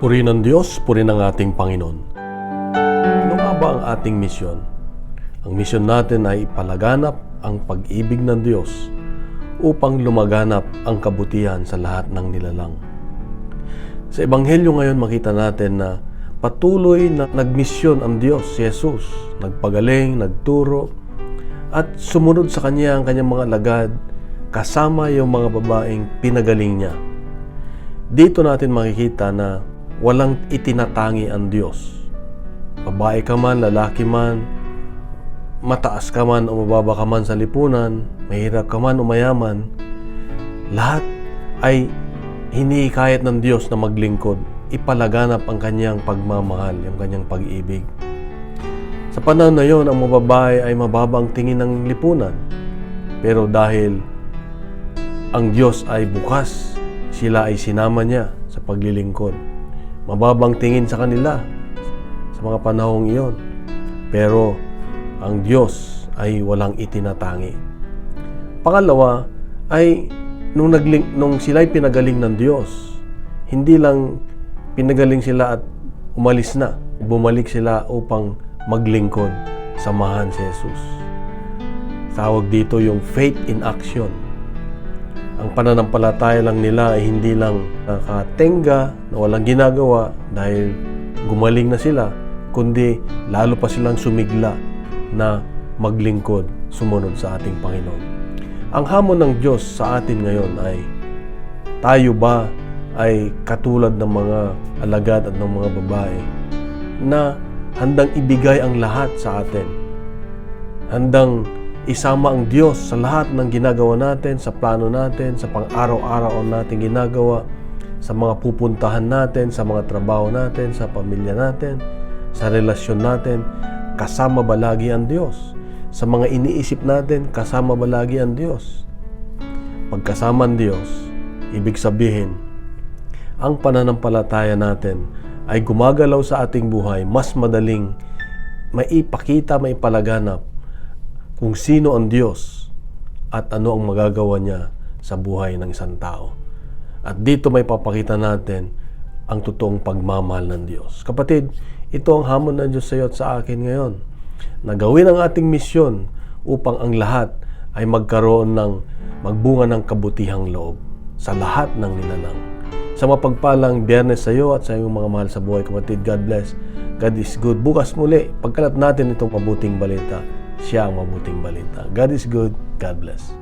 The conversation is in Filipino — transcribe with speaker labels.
Speaker 1: Purihin ng Diyos, purihin ng ating Panginoon. Ano nga ba ang ating misyon? Ang misyon natin ay ipalaganap ang pag-ibig ng Diyos upang lumaganap ang kabutihan sa lahat ng nilalang. Sa Ebanghelyo ngayon makita natin na patuloy na nagmisyon ang Diyos, si Jesus. Nagpagaling, nagturo, at sumunod sa Kanya ang Kanyang mga alagad kasama yung mga babaeng pinagaling niya. Dito natin makikita na walang itinatangi ang Diyos. Babae ka man, lalaki man, mataas ka man o mababa ka man sa lipunan, mahirap ka man o mayaman, lahat ay hinihikayat ng Diyos na maglingkod, ipalaganap ang Kanyang pagmamahal, yung Kanyang pag-ibig. Sa panahon na yon, ang mga babae ay mababa ang tingin ng lipunan. Pero dahil ang Diyos ay bukas, sila ay sinama niya sa paglilingkod. Mababang tingin sa kanila sa mga panahong iyon. Pero ang Diyos ay walang itinatangi. Pangalawa ay nung sila'y pinagaling ng Diyos, hindi lang pinagaling sila at umalis na. Bumalik sila upang maglingkod, samahan si Jesus. Tawag dito yung faith in action. Ang pananampalataya lang nila ay hindi lang nakatenga na walang ginagawa dahil gumaling na sila, kundi lalo pa silang sumigla na maglingkod, sumunod sa ating Panginoon. Ang hamon ng Diyos sa atin ngayon ay, tayo ba ay katulad ng mga alagad at ng mga babae na handang ibigay ang lahat sa atin? Handang isama ang Diyos sa lahat ng ginagawa natin, sa plano natin, sa pang-araw-araw natin ginagawa, sa mga pupuntahan natin, sa mga trabaho natin, sa pamilya natin, sa relasyon natin, kasama ba lagi ang Diyos? Sa mga iniisip natin, kasama ba lagi ang Diyos? Pagkasama ang Diyos, ibig sabihin, ang pananampalataya natin ay gumagalaw sa ating buhay, mas madaling maipakita, maipalaganap kung sino ang Diyos at ano ang magagawa niya sa buhay ng isang tao. At dito may papakita natin ang totoong pagmamahal ng Diyos. Kapatid, ito ang hamon ng Diyos sa iyo at sa akin ngayon, na gawin ang ating misyon upang ang lahat ay magkaroon ng magbunga ng kabutihang loob sa lahat ng nilalang. Sa mapagpalang Biyernes sa iyo at sa iyong mga mahal sa buhay, kapatid. God bless. God is good. Bukas muli, pagkalat natin itong mabuting balita. Siya ang mabuting balita. God is good. God bless.